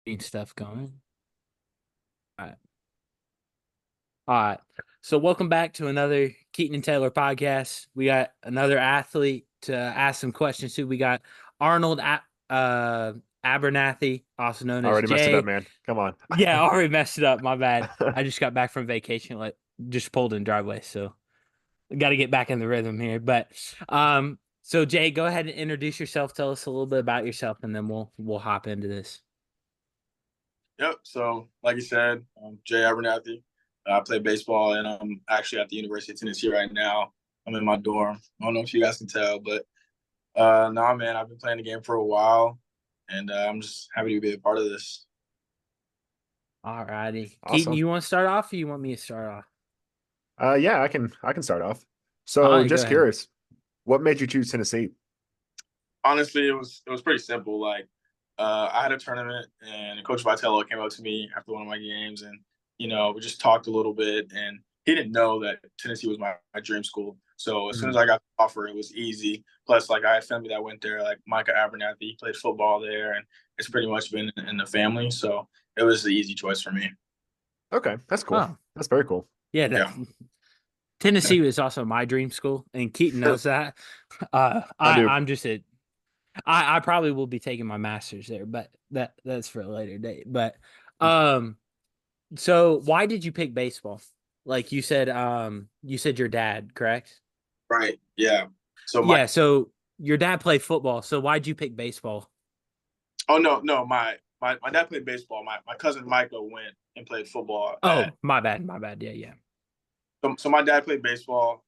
Getting stuff going. All right. All right. So welcome back to another Keaton and Taylor podcast. We got another athlete to ask some questions to. We got Arnold Abernathy, also known I as already messed it up, Jay. man. Come on. Yeah, I already messed it up. My bad. I just got back from vacation, like just pulled in driveway, so got to get back in the rhythm here. So Jay, go ahead and introduce yourself. Tell us a little bit about yourself, and then we'll hop into this. Yep. So, like you said, Jay Abernathy. I play baseball, and I'm actually at the University of Tennessee right now. I'm in my dorm. I don't know if you guys can tell, but nah, man, I've been playing the game for a while, and I'm just happy to be a part of this. All righty, Keaton, Awesome. you want to start off, or you want me to start off? Yeah, I can start off. All So right, go just ahead. curious, what made you choose Tennessee? Honestly, it was pretty simple. Like, I had a tournament, and Coach Vitello came up to me after one of my games, and we just talked a little bit, and he didn't know that Tennessee was my dream school. So as soon Mhm. as I got the offer, it was easy. Plus, like I had family that went there, like Micah Abernathy, he played football there, and it's pretty much been in the family. So it was the easy choice for me. Okay, that's cool. Oh, That's very cool. yeah, Yeah, Tennessee was also my dream school, and Keaton knows that. I do. I'm just a I probably will be taking my master's there, but that's for a later date. But um, so why did you pick baseball? Like you said your dad, correct? right. Yeah. So my Yeah, so your dad played football, so why'd you pick baseball? oh no, my dad played baseball. My cousin Micah went and played football Oh, at my bad. Yeah, yeah. so my dad played baseball,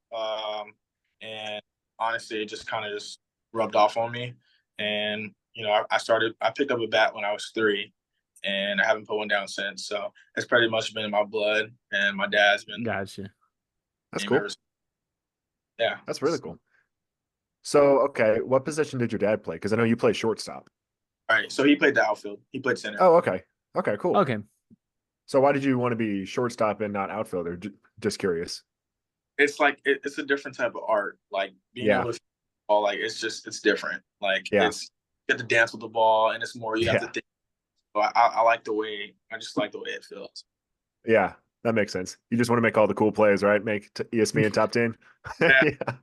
and honestly, it just kind of just rubbed off on me. And I picked up a bat when I was 3, and I haven't put one down since. So it's pretty much been in my blood, and my dad's been Gotcha. That's game ever cool. since. Yeah. That's really cool. So, okay, what position did your dad play? Because I know you play shortstop. All right. So he played the outfield. He played center. Oh, okay. Okay, cool. Okay. So why did you want to be shortstop and not outfielder? Just curious. It's like it's a different type of art. Like being Yeah. able to ball, like it's different. Like Yeah. it's you have to dance with the ball, and it's more you have to Yeah. think. So I like the way I just like the way it feels. Yeah. That makes sense. You just want to make all the cool plays, right? Make ESPN top 10. Yeah, Yeah.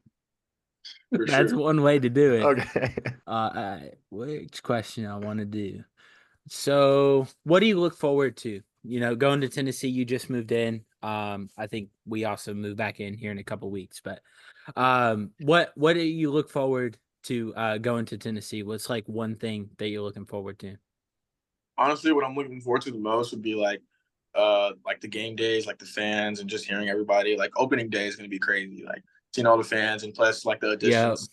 for That's sure. one way to do it. Okay. Which question I want to do? So, what do you look forward to? Going to Tennessee, you just moved in. I think we also move back in here in a couple weeks. But what do you look forward to going to Tennessee? What's like one thing that you're looking forward to? Honestly, what I'm looking forward to the most would be like the game days, like the fans and just hearing everybody. Like opening day is gonna be crazy. Like seeing all the fans and plus like the Yeah, additions,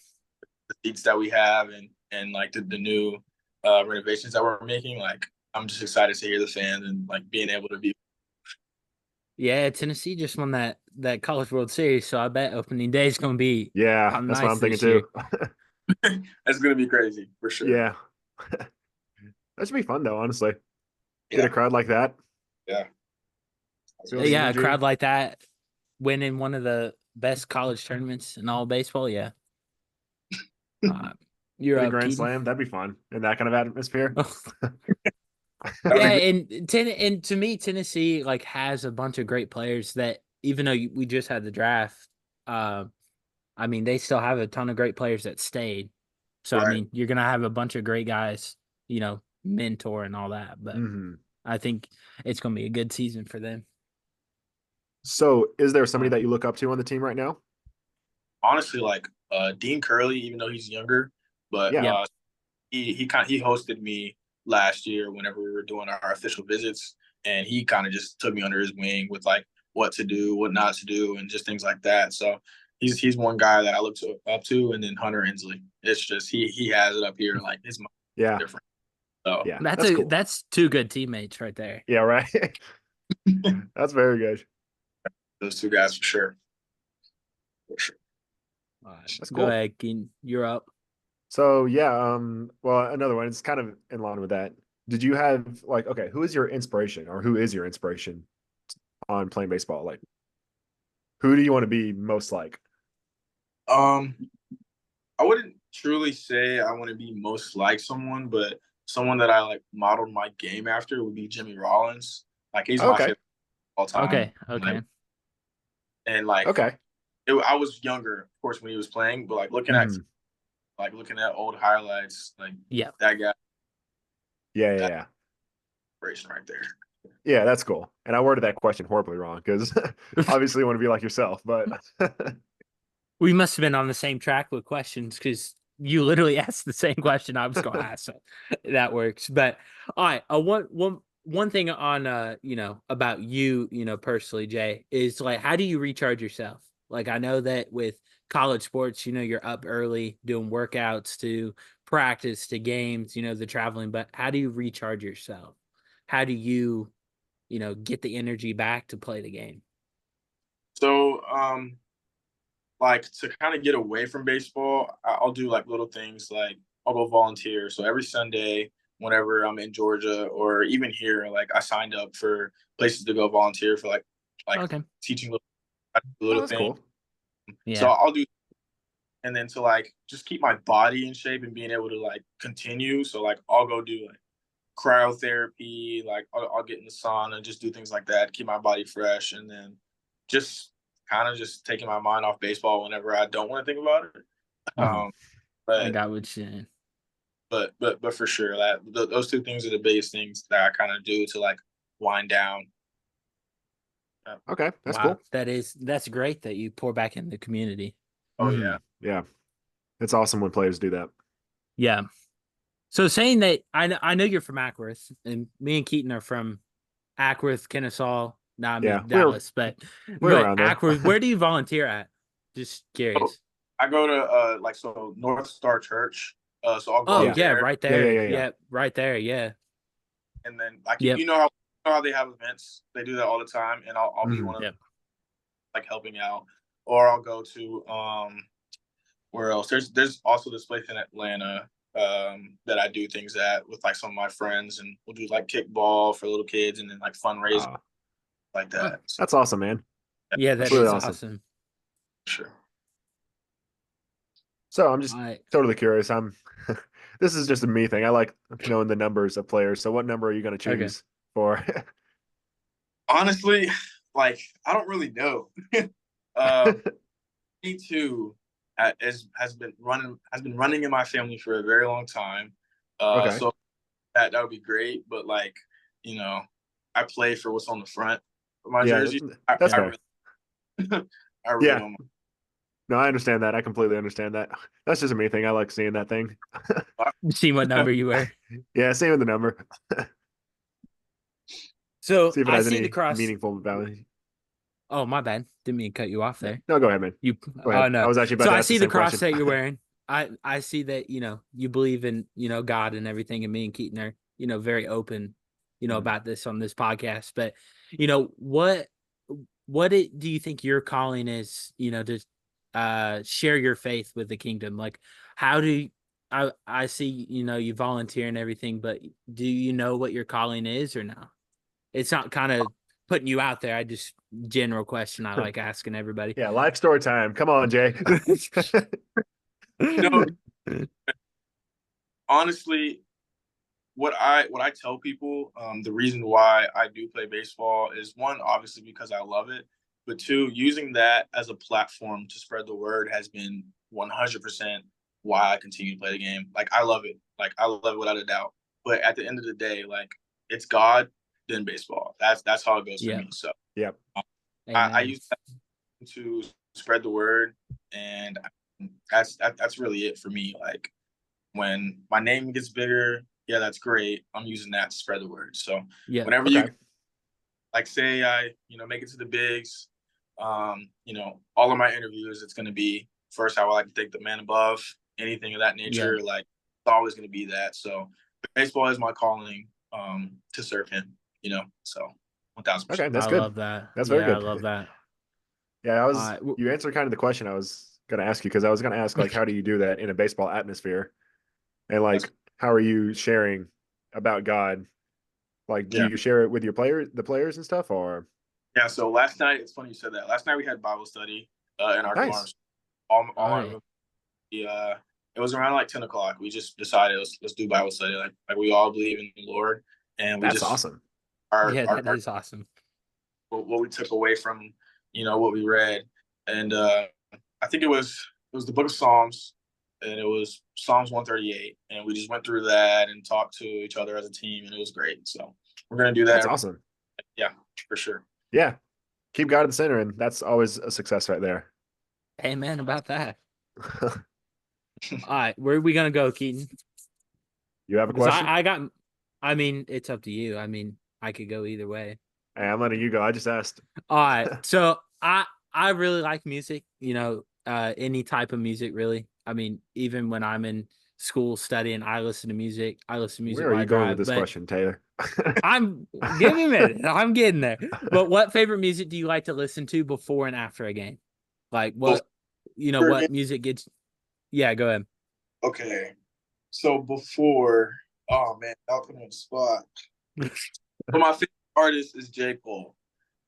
the seats that we have and like the new renovations that we're making. Like I'm just excited to hear the fans and like being able to be. yeah. Tennessee just won that College World Series, so I bet opening day is gonna be Yeah, that's what nice I'm thinking this year. too. It's gonna be crazy for sure. Yeah. That should be fun though, honestly. Get a Yeah, crowd like that. yeah. Feel the Yeah, a energy. crowd like that winning one of the best college tournaments in all baseball. Yeah. Uh, you're Hit a up, grand Keaton. slam. That'd be fun in that kind of atmosphere. That Yeah, would be and to me, Tennessee like has a bunch of great players that even though we just had the draft, uh, I mean they still have a ton of great players that stayed. So I right. mean you're gonna have a bunch of great guys, mentor and all that. But Hmm. I think it's gonna be a good season for them. So, is there somebody Uh, that you look up to on the team right now? Honestly, like Dean Curley, even though he's younger, but Yeah. yep. he hosted me last year whenever we were doing our official visits, and he kind of just took me under his wing with like what to do, what not to do, and just things like that. So he's one guy that I look up to, and then Hunter Inslee. It's just he has it up here like his mind is Yeah. different. So Yeah. That's cool. That's two good teammates right there. Yeah. Right. That's very good. those two guys for sure, for sure. All right, That's go cool. ahead, Keaton. You're up. So yeah, well, another one. It's kind of in line with that. Did you have like, okay, who is your inspiration or who is your inspiration on playing baseball? Like, who do you want to be most like? Um, I wouldn't truly say I want to be most like someone, but someone that I like modeled my game after would be Jimmy Rollins. Like he's my Okay. favorite of all time. Okay. Okay. And like Okay. I was younger, of course, when he was playing, but like looking at old highlights, like Yeah. that guy, Yeah. inspiration right there. Yeah, that's cool. And I worded that question horribly wrong because obviously you want to be like yourself, but We must have been on the same track with questions because you literally asked the same question I was going to ask. So that works. But all right, one thing on about you, personally, Jay, is like how do you recharge yourself? Like I know that with college sports, you're up early doing workouts to practice to games, the traveling, but how do you recharge yourself? How do you, get the energy back to play the game? So, like to kind of get away from baseball, I'll do like little things like I'll go volunteer. So every Sunday, whenever I'm in Georgia or even here, like I signed up for places to go volunteer for like Okay. teaching oh, little that's things. cool. So Yeah. I'll do, and then to like just keep my body in shape and being able to like continue. So like I'll go do like cryotherapy, like I'll get in the sauna, just do things like that, keep my body fresh, and then just kind of just taking my mind off baseball whenever I don't want to think about it. Mhm. I But got what you're saying. but for sure that those two things are the biggest things that I kind of do to like wind down. Okay, that's Wow, cool. that's great that you pour back in the community. Oh Mhm. Yeah. It's awesome when players do that. Yeah. So saying that I know you're from Ackworth, and me and Keaton are from Ackworth, Kennesaw. No, I Yeah, mean Dallas, we're but around there. Ackworth. Where do you volunteer at? Just So curious. I go to like so North Star Church. So I'll go Oh up Yeah. yeah, there, right Yeah, there. yeah. Yeah, right there. Yeah. and then like Yep. you know how they have events, they do that all the time, and I'll be Mhm. one of them, Yep. like helping out, or I'll go to where else? There's also this place in Atlanta that I do things at with like some of my friends, and we'll do like kickball for little kids, and then like fundraising Aw, like that. So, that's awesome, man. Yeah, for that That's really sure, is awesome. awesome. sure. So I'm just I totally curious. This is just a me thing. I like knowing the numbers of players. So what number are you going to okay. choose for? Honestly, like I don't really know. um, me too has been running in my family for a very long time. Okay. So that would be great, but like I play for what's on the front of my Yeah, jersey. I, that's I fair. really, I really Yeah. don't. No, I understand that. I completely understand that. That's just a me thing. I like seeing that thing. See what number you were. Yeah, same with the number. So See if it I has see the any cross. meaningful value. Oh, my bad. Didn't mean to cut you off there. No, go ahead, man. You Go oh ahead. I no. was actually about So to I ask the see the same cross question. that you're wearing. I see that, you believe in, God and everything, and me and Keaton are, very open, Mhm. about this on this podcast. But, do you think your calling is, to share your faith with the kingdom? Like how do you, I see, you volunteer and everything, but do you know what your calling is or no? It's not kind of putting you out there. I just general question I like asking everybody. Yeah, life story time. Come on, Jay. No, honestly, what I tell people, the reason why I do play baseball is one, obviously because I love it, but two, using that as a platform to spread the word has been 100% why I continue to play the game. Like I love it. Like I love it without a doubt. But at the end of the day, like it's God, then baseball. That's how it goes for Yeah. me. So Yep. I Amen. use that to spread the word, and that's really it for me. Like when my name gets bigger, yeah, that's great. I'm using that to spread the word. So Yeah. whenever Okay. you like say I, make it to the bigs, all of my interviews, it's gonna be first I would like to thank the man above, anything of that Yeah. nature, like it's always gonna be that. So baseball is my calling, to serve him, so 1000%. Okay, that's I good. love that. That's very Yeah, I good. love that. Yeah, Uh, you answered kind of the question I was going to ask you because I was going to ask like how do you do that in a baseball atmosphere? And like how are you sharing about God? Like do Yeah. you share it with the players and stuff or Yeah, so last night, it's funny you said that. Last night we had Bible study in our nice. dorms. All oh my yeah. room, it was around like 10 o'clock. We just decided let's do Bible study. Like we all believe in the Lord, and we That's just awesome. Yeah, that is awesome. what we took away from what we read, and I think it was the Book of Psalms, and it was Psalms 138, and we just went through that and talked to each other as a team, and it was great. So we're gonna do that. That's awesome. Yeah, for sure. Yeah, keep God at the center, and that's always a success right there. Amen about that. All right, where are we gonna go, Keaton? You have a Because question? I mean, it's up to you. I mean, I could go either way. Hey, I'm letting you go. I just asked. All right, so I really like music. Any type of music, really. I mean, even when I'm in school studying, I listen to music. I listen to music Where are while I you going with drive. this But question, Taylor? give me a minute. I'm getting there. But what favorite music do you like to listen to before and after a game? Like what music gets? Yeah, go ahead. Okay, so before, oh man, I'll put me on the spot. But my favorite artist is J. Cole.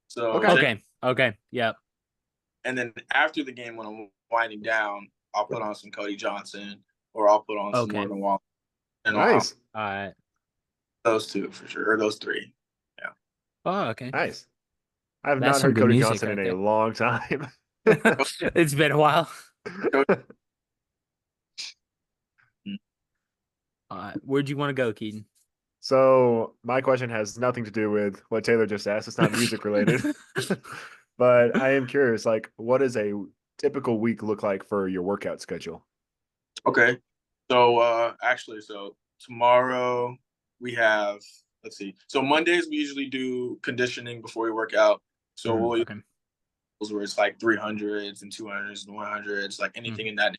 So Okay, yep. And then after the game, when I'm winding down, I'll put on some Cody Johnson, or I'll put on some Morgan Wallen. And Nice. All right. Those two for sure, or those three. Yeah. Oh, okay. Nice. I have That's not some heard good Cody music Johnson right in there. a long time. It's been a while. Where'd you want to go, Keaton? So my question has nothing to do with what Taylor just asked. It's not music related. But I am curious, like, what does a typical week look like for your workout schedule? Okay. So actually, so tomorrow we have, let's see. So Mondays we usually do conditioning before we work out. So we'll Okay. where it's like 300s and 200s and 100s, like anything in that.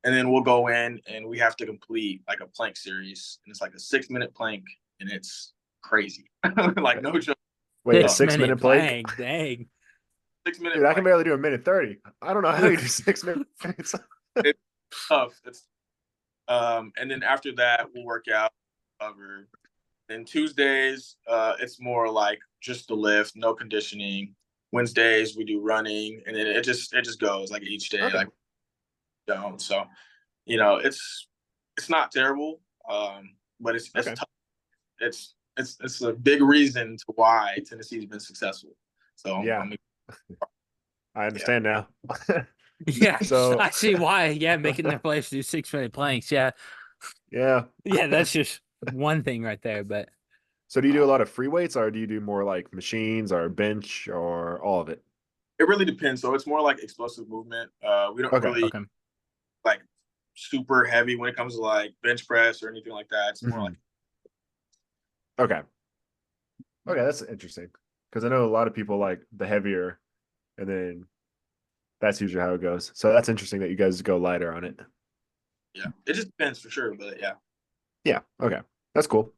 And then we'll go in and we have to complete like a plank series, and it's like a 6-minute plank, and it's crazy. Like no joke. Wait, a 6-minute plank? Dang. 6-minute. Dude, I can barely do a minute 30. I don't know how you do 6 minutes. It's tough. And then after that we'll work out, cover. Then Tuesdays, it's more like just the lift, no conditioning. Wednesdays we do running, and then it just goes like each day. Okay. Like don't. So, it's not terrible, but it's Okay. tough. It's a big reason to why Tennessee's been successful. So Yeah, I understand now. Yeah, So I see why. Yeah, making their players do 6-minute planks. Yeah, yeah. that's just one thing right there. But So do you do a lot of free weights, or do you do more like machines or bench or all of it? it really depends. So it's more like explosive movement. We don't Okay. really like super heavy when it comes to like bench press or anything like that. It's more like Okay. Okay, that's interesting. Because I know a lot of people like the heavier, and then that's usually how it goes. So that's interesting that you guys go lighter on it. yeah. It just depends for sure, but yeah. Yeah. Okay. That's cool.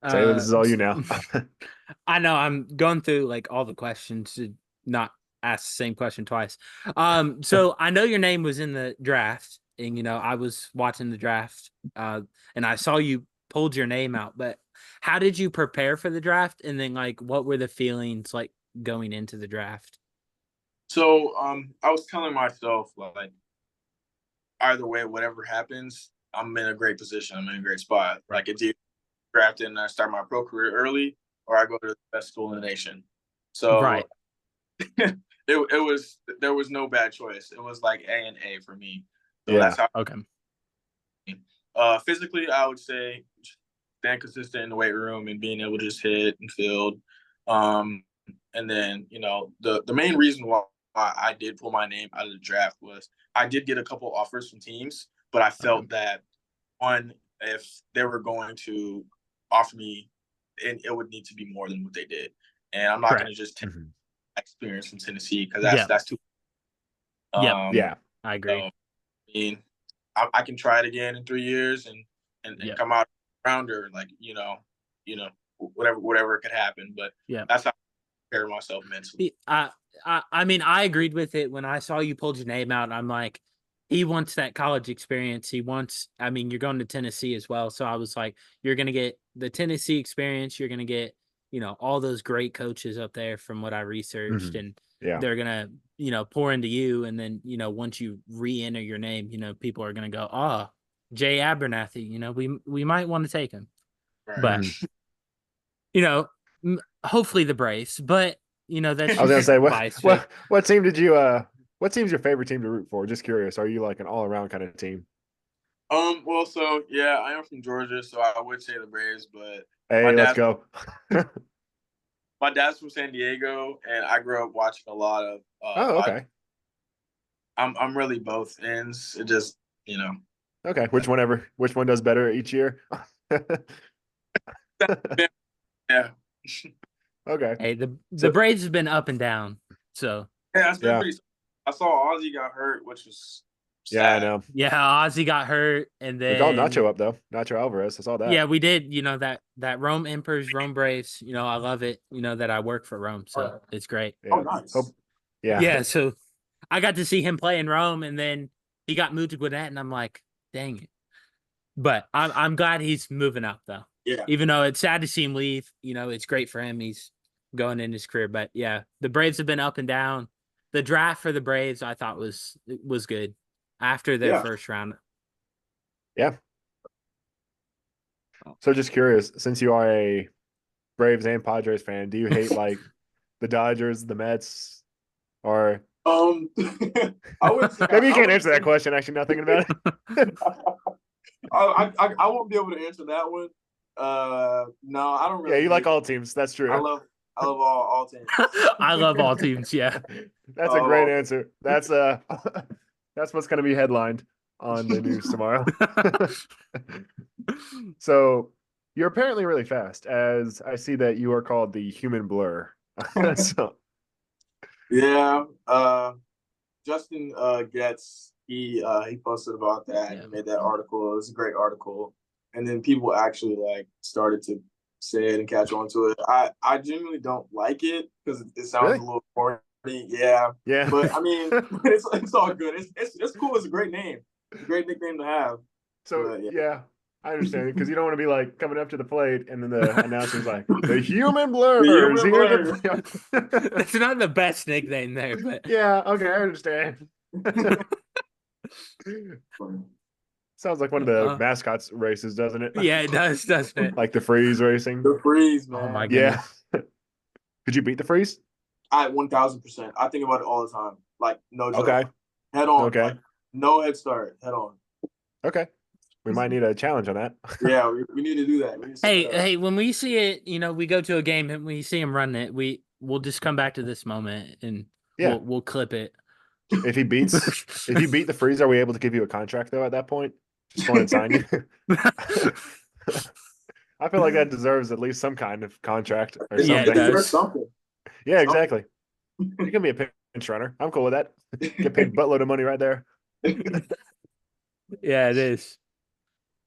Taylor, this is all you now. I know I'm going through like all the questions to not ask the same question twice. So I know your name was in the draft, and I was watching the draft, and I saw you pulled your name out. But how did you prepare for the draft, and then like what were the feelings like going into the draft? So I was telling myself like either way, whatever happens, I'm in a great position. I'm in a great spot. Right. Like it's either drafted and I start my pro career early, or I go to the best school in the nation. So Right. there was no bad choice. It was like A and A for me. So Yeah. that's how. Okay. Physically, I would say staying consistent in the weight room and being able to just hit and field. And then the main reason why I did pull my name out of the draft was I did get a couple offers from teams, but I felt that one, if they were going to offer me, it would need to be more than what they did, and I'm not going to just take experience from Tennessee because that's too. Yeah, I agree. So, I mean, I can try it again in 3 years and come out rounder, like whatever could happen, but that's how I prepare myself mentally. I mean, I agreed with it when I saw you pulled your name out. I'm like, he wants that college experience. I mean, you're going to Tennessee as well. So I was like, you're going to get the Tennessee experience. You're going to get all those great coaches up there from what I researched, Mhm. and Yeah. they're gonna, pour into you, and then once you re-enter your name, people are gonna go, oh, Jay Abernathy, we might want to take him, but Mhm. hopefully the Braves, but that's I was gonna just say biased pick. what team did you what team's your favorite team to root for? Just curious. Are you like an all around kind of team? Well, so yeah, I am from Georgia, so I would say the Braves, but my Hey, let's dad's go. my dad's from San Diego, and I grew up watching a lot of Oh, Padres. okay. I'm really both ends. It just Okay. Which one does better each year? yeah. Okay. Hey, the So Braves have been up and down, so Yeah, it's been yeah. pretty. I saw Ozzy got hurt, which was Yeah, I sad. know. yeah, Ozzy got hurt, and We called then Nacho up though. Nacho Alvarez. I saw that. yeah, we did. That Rome Emperors, Rome Braves. I love it. That I work for Rome, so it's great. Oh, Yeah. nice. Hope yeah. Yeah, so I got to see him play in Rome, and then he got moved to Gwinnett, and I'm like, dang it. But I'm glad he's moving up though. Yeah. Even though it's sad to see him leave, it's great for him. He's going in his career, but yeah, the Braves have been up and down. The draft for the Braves, I thought was good after their Yeah. first round. Yeah. So just curious, since you are a Braves and Padres fan, do you hate like the Dodgers, the Mets, or I would say maybe you I can't would answer say that question? Actually, not thinking about it. I won't be able to answer that one. No, I don't Yeah, really you like hate. all teams. That's I true. love all teams. I love all teams. Yeah. That's I a love great all teams. answer. That's what's going to be headlined on the news tomorrow. So you're apparently really fast, as I see that you are called the human blur. So Yeah. Justin Getz, he posted about that. Yeah. He made that article. It was a great article, and then people actually like started to say it and catch on to it. I genuinely don't like it because it sounds really, a little corny. Yeah, yeah. but I mean, it's all good. It's cool. It's a great name. It's a great nickname to have. So But yeah, yeah, I understand because you don't want to be like coming up to the plate and then the announcer's like, "The human blur is human here to blur. play." That's not the best nickname there, but Yeah, okay, I understand. Sounds like one of the mascots races, doesn't it? yeah, it does, doesn't it? Like the freeze racing. The freeze, Oh man. my Yeah. goodness. Could you beat the freeze? 1000%. I think about it all the time. Like no joke. Okay. Head on. Okay. Like, no head start. Head on. Okay. We might need a challenge on that. Yeah, we need to do that. We need to set that up. Hey, when we see it, we go to a game and we see him running it, we'll just come back to this moment and Yeah. we'll clip it. If you beat the freeze, are we able to give you a contract though at that point? Just go and sign you. I feel like that deserves at least some kind of contract or Yeah, it something. does. There's something. Yeah, exactly. You can be a pinch runner. I'm cool with that. Get paid buttload of money right there. Yeah, it is.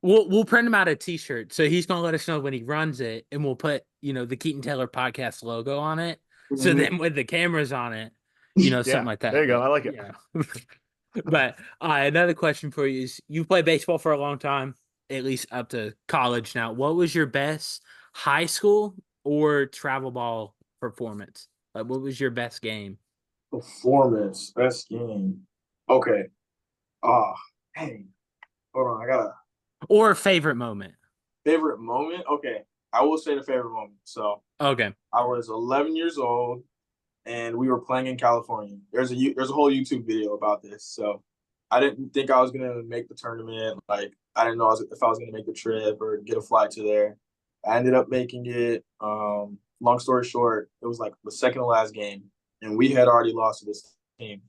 We'll print him out a T-shirt, so he's gonna let us know when he runs it, and we'll put the Keaton Taylor podcast logo on it. So Mhm. then with the cameras on it, something Yeah, like that. there you go. I like it. Yeah. But another question for you is: you played baseball for a long time, at least up to college. Now, what was your best high school or travel ball performance? Like, what was your best game? Performance, best game. Okay. Ah, dang. Hold on. I got a Or favorite moment? favorite moment. Okay. I will say the favorite moment. So Okay. I was 11 years old and we were playing in California. There's a whole YouTube video about this. So I didn't think I was gonna make the tournament. Like I didn't know if I was gonna make the trip or get a flight to there. I ended up making it. Long story short, it was like the second to last game, and we had already lost to this team.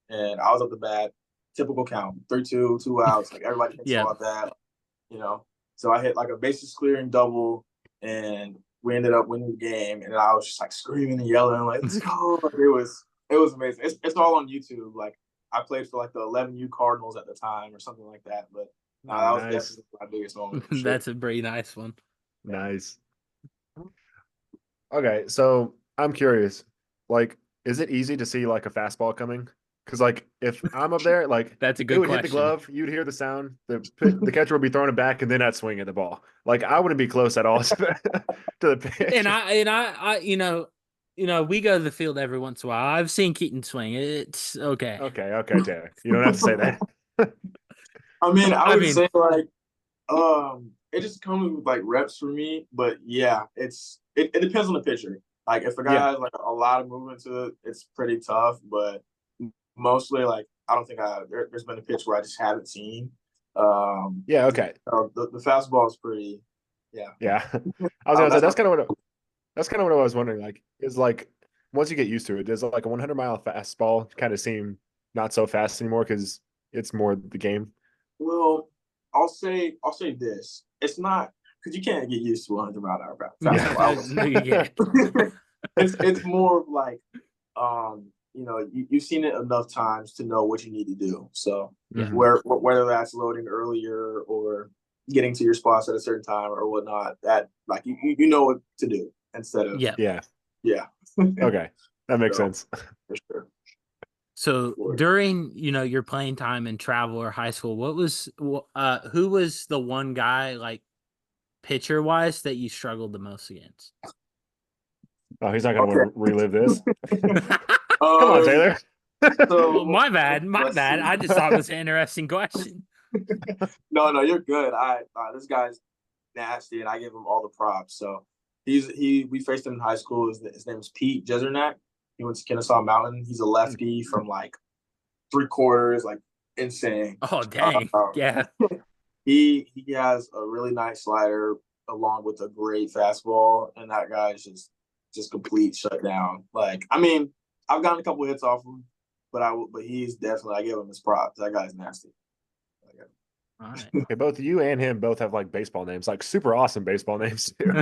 And I was up the bat, typical count, 3-2, 2 outs. Like everybody thinks Yeah. about that, you know. So I hit like a bases clearing double, and we ended up winning the game. And I was just like screaming and yelling, like, "Let's go!" Like, it was amazing. It's all on YouTube. Like I played for like the 11U Cardinals at the time or something like that. But that was Nice. definitely my biggest moment. For sure. That's a pretty nice one. Nice. Okay, so I'm curious. Like, is it easy to see like a fastball coming? Because like if I'm up there, like That's a it good would hit the question. glove, you'd hear the sound, the catcher would be throwing it back, and then I'd swing at the ball. Like I wouldn't be close at all to the pitch. And I we go to the field every once in a while. I've seen Keaton swing. It's okay. Okay, Taylor. You don't have to say that. I mean, I I would mean- say like it just comes with like reps for me, but yeah, it depends on the pitcher. Like if a guy has like a lot of movement to it, it's pretty tough. But mostly like I don't think there's been a pitch where I just haven't seen. Yeah, okay. The fastball is pretty. Yeah. Yeah. I was gonna say that's kind of what I was wondering. Like, is like once you get used to it, does like a 100-mile fastball kind of seem not so fast anymore because it's more the game? Well, I'll say this. It's not because you can't get used to 100-mile-an-hour fastball. No, you can't. It's more of like you've seen it enough times to know what you need to do. So whether that's loading earlier or getting to your spots at a certain time or whatnot, that like you know what to do instead of yeah. Okay, that makes sense for sure. So during your playing time in travel or high school, who was the one guy like pitcher wise that you struggled the most against? Oh, he's not gonna want to relive this. Come on, Taylor. So my bad. I just thought it was an interesting question. No, you're good. This guy's nasty, and I give him all the props. So we faced him in high school. His name is Pete Jesernak. He went to Kennesaw Mountain. He's a lefty from like 3/4, like insane. Oh dang! Yeah. He has a really nice slider along with a great fastball, and that guy's just complete shutdown. Like I mean, I've gotten a couple hits off him, but he's definitely I give him his props. That guy's nasty. All right. Okay, both you and him both have like baseball names, like super awesome baseball names too.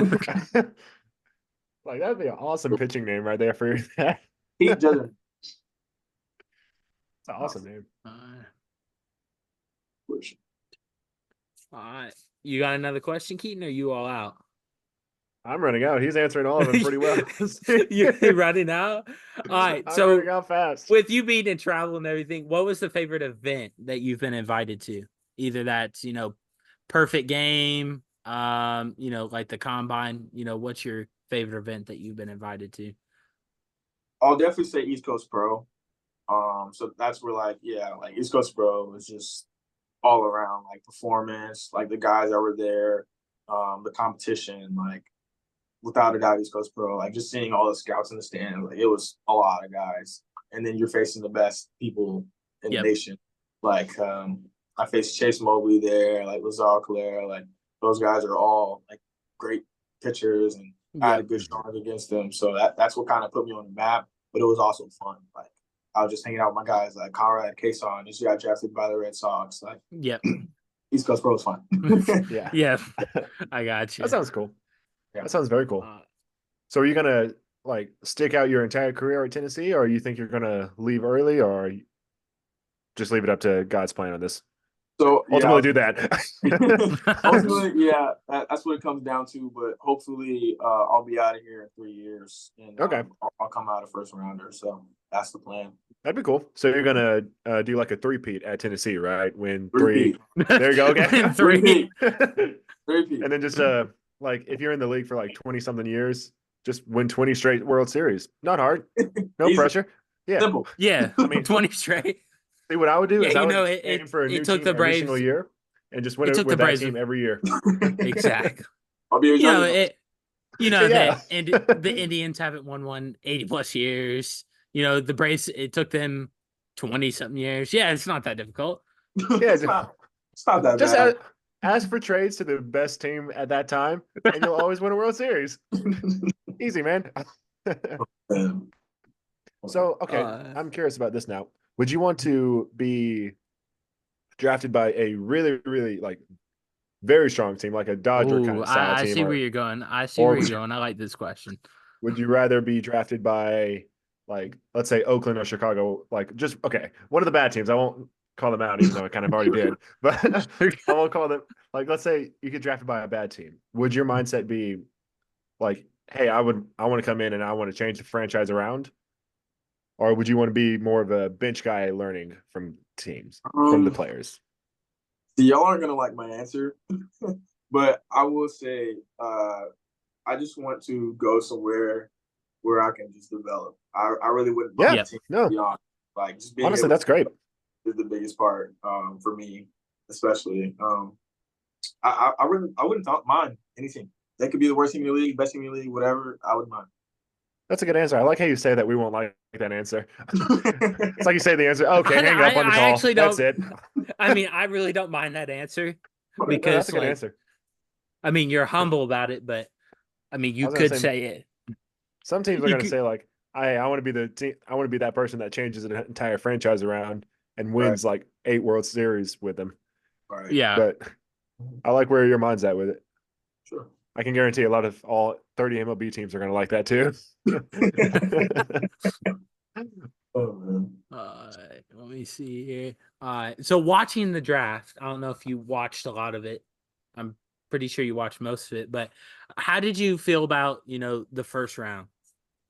Like that'd be an awesome pitching name right there for that. Pete Jesernak. It's an awesome name. All right. You got another question, Keaton? Or are you all out? I'm running out. He's answering all of them pretty well. You're running out? All right. I'm So running out fast. with you being in travel and everything, what was the favorite event that you've been invited to? Either that's, perfect game, like the Combine, what's your favorite event that you've been invited to? I'll definitely say East Coast Pro. So that's where like East Coast Pro is just all around like performance, like the guys that were there, the competition, like without a doubt East Coast Pro, like just seeing all the scouts in the stand, like it was a lot of guys. And then you're facing the best people in the nation. Like I faced Chase Mobley there, like Lazar Calera, like those guys are all like great pitchers, and I had a good showing against them. So that's what kind of put me on the map. But it was also fun. Like I was just hanging out with my guys, like Conrad Cason, just got drafted by the Red Sox. Like East Coast Pro was fun. Yeah. I got you. That sounds cool. Yeah. That sounds very cool. So are you gonna like stick out your entire career at Tennessee, or you think you're gonna leave early, or just leave it up to God's plan on this? So ultimately do that. Ultimately, that's what it comes down to. But hopefully, I'll be out of here in 3 years, and I'll come out a first rounder. So that's the plan. That'd be cool. So you're gonna do like a three-peat at Tennessee, right? Win three. There you go. Okay, three-peat. And then just like if you're in the league for like 20-something years, just win 20 straight World Series. Not hard. No pressure. Yeah. Simple. Yeah. I mean, 20 straight. See, what I would do is I would aim it for a new took team the every Braves single year and just win it it took with the that Braves team every year. Exactly. I'll be that the Indians haven't won one 80 plus years. The Braves, it took them 20 something years. Yeah, it's not that difficult. Yeah, it's not that just bad. ask for trades to the best team at that time, and you'll always win a World Series. Easy, man. So, okay, I'm curious about this now. Would you want to be drafted by a really, really like very strong team, like a Dodger kind of style team? I see where you're going. I like this question. Would you rather be drafted by like, let's say Oakland or Chicago? Like just, okay, one of the bad teams. I won't call them out, even though I kind of already did, but I won't call them. Like, let's say you get drafted by a bad team. Would your mindset be like, hey, I want to come in and I want to change the franchise around? or would you want to be more of a bench guy learning from teams, from the players? Y'all aren't gonna like my answer, but I will say, I just want to go somewhere where I can just develop. I really wouldn't mind Yeah, the team, no. to be honest. Like just being Honestly, able that's great. is the biggest part for me, especially. I wouldn't mind anything. They could be the worst team in the league, best team in the league, whatever. I wouldn't mind. That's a good answer. I like how you say that we won't like that answer. It's like you say the answer. Okay, hang up on the I call. actually That's don't. it. I mean, I really don't mind that answer No, because, that's a good like, answer. I mean, you're humble about it, but I mean, I you was gonna could say it. Some teams are You going to could- say like, I want to be the team. I want to be that person that changes an entire franchise around and Right. wins like 8 World Series with them. Right. Yeah. But I like where your mind's at with it. Sure. I can guarantee a lot of all 30 MLB teams are going to like that too. Oh man. Let me see here. So watching the draft, I don't know if you watched a lot of it. I'm pretty sure you watched most of it, but how did you feel about, the first round?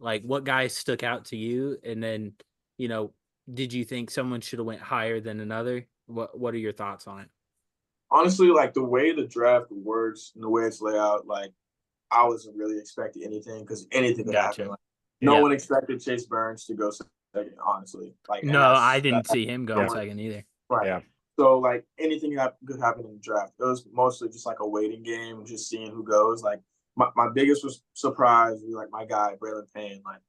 Like, what guys stuck out to you? And then, did you think someone should have went higher than another? What are your thoughts on it? Honestly, like the way the draft works and the way it's laid out, like I wasn't really expecting anything because anything could Gotcha. happen. Like, no Yeah. one expected Chase Burns to go second, honestly. Like, and No, I that's didn't see him go Yeah. second either. right. Yeah. So like anything could happen in the draft. It was mostly just like a waiting game, just seeing who goes. Like my biggest surprise was like my guy Braylon Payne. Like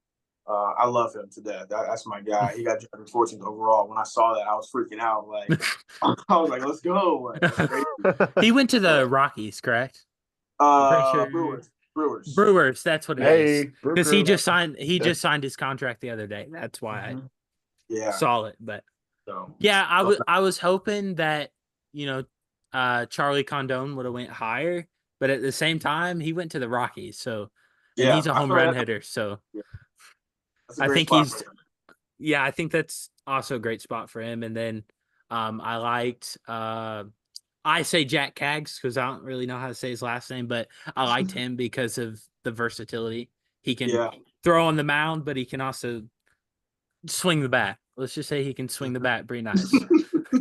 I love him to death. That's my guy. He got drafted 14th overall. When I saw that, I was freaking out. Like I was like, "Let's go!" Like, that's crazy. He went to the Rockies, correct? I'm pretty sure. Brewers, that's what it is. Hey, Brew Because he Crew. just signed his contract the other day. That's why I Yeah. saw it. But So yeah, I was hoping that, Charlie Condon would have went higher, but at the same time, he went to the Rockies. So and yeah, he's a I home feel run like hitter. So that's a I great think spot he's for him. yeah, I think that's also a great spot for him. And then I liked I say Jack Kaggs because I don't really know how to say his last name, but I liked him because of the versatility. He can Yeah. throw on the mound, but he can also swing the bat. Let's just say he can swing the bat pretty nice.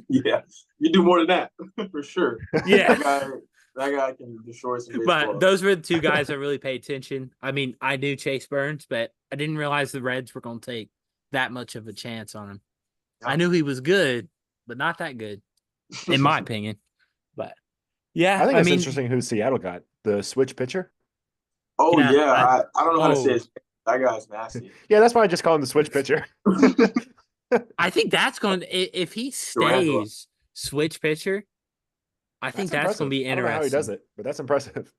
Yeah, you do more than that for sure. Yeah. That guy can destroy some baseball. But those were the two guys I really paid attention. I mean, I knew Chase Burns, but I didn't realize the Reds were going to take that much of a chance on him. Yeah. I knew he was good, but not that good, in my opinion. But yeah, I think it's mean, interesting who Seattle got. The switch pitcher. Oh Yeah, yeah, I- I don't know how to say oh. his name. That guy's nasty. Yeah, that's why I just call him the switch pitcher. I think that's going to, if he stays switch pitcher, I think that's going to be I don't know how he does interesting. it, but that's impressive.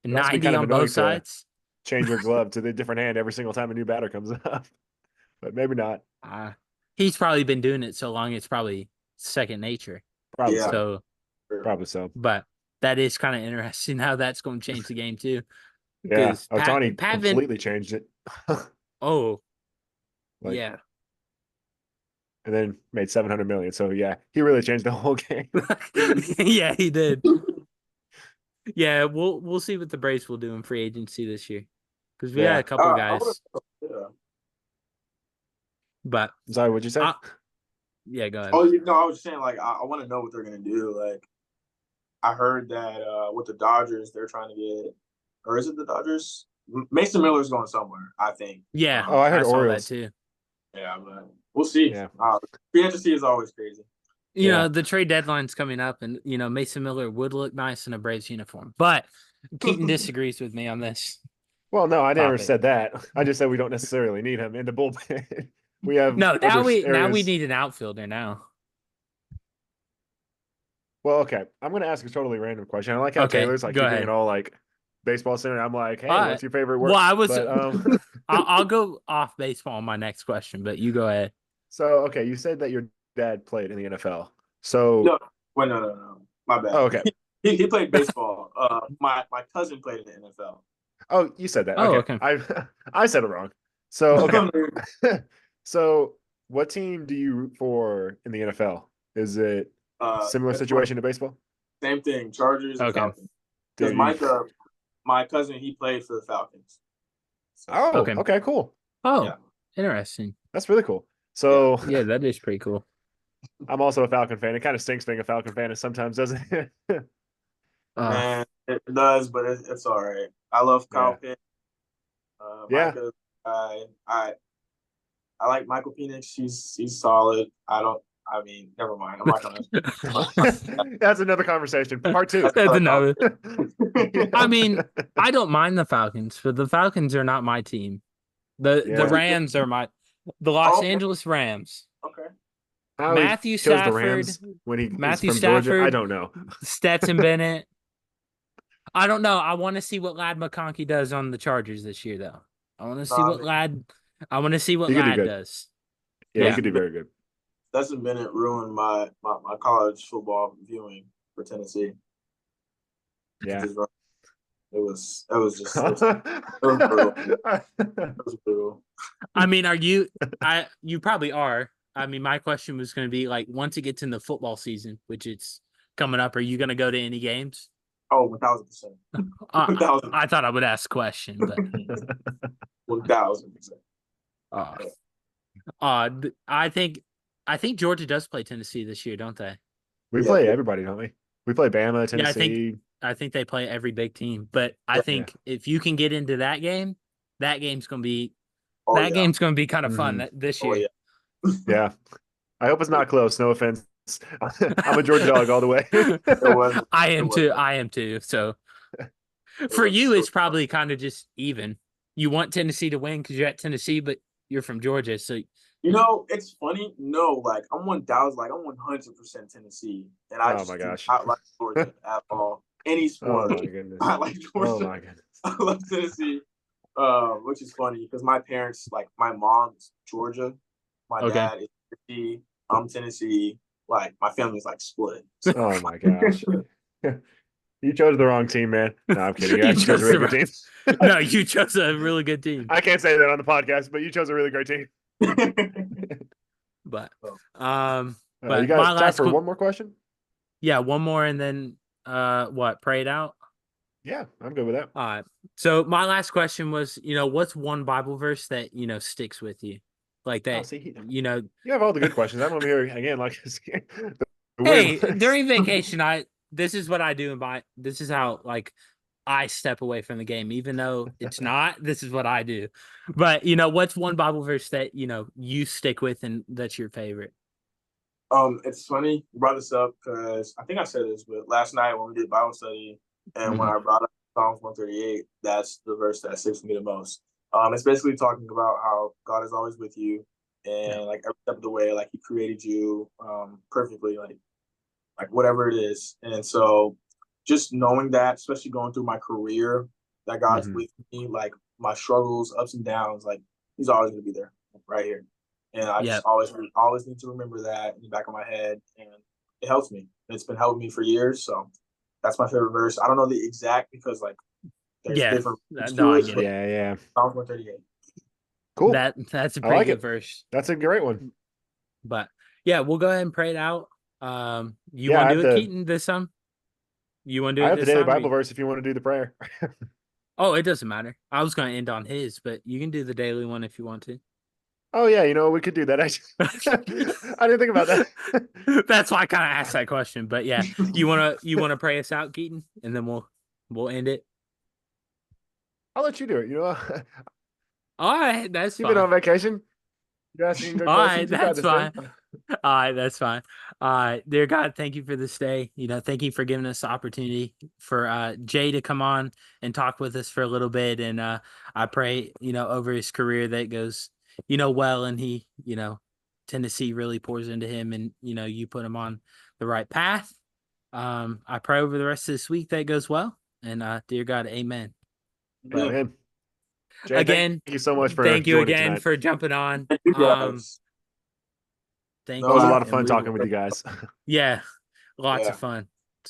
It must be 90 kind of on annoying both to sides. change your glove to the different hand every single time a new batter comes up. But maybe not. He's probably been doing it so long, it's probably second nature. Probably Yeah. so. So, Probably so. but that is kind of interesting how that's going to change the game too. Yeah. Because Ohtani Pat completely changed it. Oh, Like, yeah. And then made 700 million. So yeah, he really changed the whole game. Yeah, he did. Yeah, we'll see what the Braves will do in free agency this year. Because we got a couple guys. Yeah. But Sorry, what'd you say? yeah, go ahead. Oh, no, I was saying like I want to know what they're gonna do. Like I heard that with the Dodgers, they're trying to get, or is it the Dodgers? Mason Miller's going somewhere, I think. Yeah. Oh, I heard saw Orioles. that too. Yeah, but we'll see. Yeah. Free agency is always crazy. You Yeah. know, the trade deadline's coming up, and Mason Miller would look nice in a Braves uniform. But Keaton disagrees with me on this. Well, no, I never Topic. said that. I just said we don't necessarily need him in the bullpen. We have No, now other we areas- need an outfielder now. Well, okay. I'm going to ask a totally random question. I like how Okay, Taylor's like go keeping ahead. it all like baseball center. I'm like, hey, All what's your favorite word? Well, I was. But, I'll go off baseball on my next question, but you go ahead. So, okay, you said that your dad played in the NFL. So, No, wait, no. My bad. Oh, okay. He played baseball. My cousin played in the NFL. Oh, you said that. Oh, Okay. I said it wrong. So, okay. So, what team do you root for in the NFL? Is it similar situation to baseball? Same thing, Chargers and Okay. Falcons. Because my cousin, he played for the Falcons. So, Oh, Okay. okay, cool. Oh, Yeah. interesting. That's really cool. So Yeah, that is pretty cool. I'm also a Falcon fan. It kind of stinks being a Falcon fan sometimes, doesn't it? Man, it does, but it's all right. I love Kyle Pitt. Yeah. Micah, I like Michael Penix. He's solid. I mean, never mind. I'm not gonna. That's another conversation. Part 2. That's another. Yeah. I mean, I don't mind the Falcons, but the Falcons are not my team. The Rams are the Los Angeles Rams. Okay. How Matthew he chose the Stafford Rams when he Matthew is from Georgia, I Stafford. don't know. Stetson Bennett. I don't know. I want to see what Ladd McConkey does on the Chargers this year, though. I want to see what Ladd does. Yeah, he could do very good. Stetson Bennett ruined my college football viewing for Tennessee. Yeah. It was brutal. It was brutal. I mean, you probably are. I mean, my question was going to be like, once it gets in the football season, which it's coming up, are you going to go to any games? Oh, 1,000%. I thought I would ask a question, but 1,000%. I think Georgia does play Tennessee this year, don't they? We play everybody, don't we? We play Bama, Tennessee. Yeah, I think they play every big team. But I think if you can get into that game, that game's gonna be game's gonna be kind of fun this year. Yeah. I hope it's not close. No offense. I'm a Georgia dog all the way. I am too. So for you, it's probably kind of just even. You want Tennessee to win because you're at Tennessee, but you're from Georgia, so. It's funny. No, like I'm 1,000. Like I'm 100% Tennessee, and I just do not like Georgia at all. Any sport. Oh my goodness. I like Georgia. Oh my goodness. I love Tennessee, which is funny because my parents, like my mom's Georgia, my dad is Tennessee. I'm Tennessee. Like my family's like split. So. Oh my gosh. You chose the wrong team, man. No, I'm kidding. You chose a really good team. No, you chose a really good team. I can't say that on the podcast, but you chose a really great team. But you got time for one more question? Yeah, one more, and then pray it out? Yeah, I'm good with that. All right. So my last question was, what's one Bible verse that sticks with you? Like that, you have all the good questions. I'm over here again, like hey, during vacation, this is what I do this is how like I step away from the game, even though it's not. This is what I do. But what's one Bible verse that you stick with and that's your favorite? It's funny you brought this up because I think I said this, but last night when we did Bible study and when I brought up Psalms 138, that's the verse that sticks with me the most. It's basically talking about how God is always with you, and like every step of the way, like He created you perfectly, like whatever it is. And so, just knowing that, especially going through my career, that God's with me, like my struggles, ups and downs, like He's always going to be there, right here. And I just always need to remember that in the back of my head, and it helps me. It's been helping me for years, so that's my favorite verse. I don't know the exact because like. Different yeah. Psalm 138. Cool. That's a pretty good verse. That's a great one. But yeah, we'll go ahead and pray it out. You want to do it, Keaton, this time? You want to do it? I have the daily Bible verse if you want to do the prayer. Oh, it doesn't matter. I was going to end on his, but you can do the daily one if you want to. Oh yeah, we could do that. I didn't think about that. That's why I kind of asked that question. But yeah, you wanna pray us out, Keaton, and then we'll end it. I'll let you do it. All right, that's fine. You've been on vacation. You're asking good questions. That's fine. All right, that's fine. All right, dear God, thank you for this day. Thank you for giving us the opportunity for Jay to come on and talk with us for a little bit. And I pray, over his career that goes, well, and he, Tennessee really pours into him, and you put him on the right path. I pray over the rest of this week that goes well. And dear God, amen. Amen. Jay, again, thank you so much for thank you again tonight. for jumping on. Thank you guys. Thank It you. was a lot of fun talking with you guys. Yeah, lots of fun.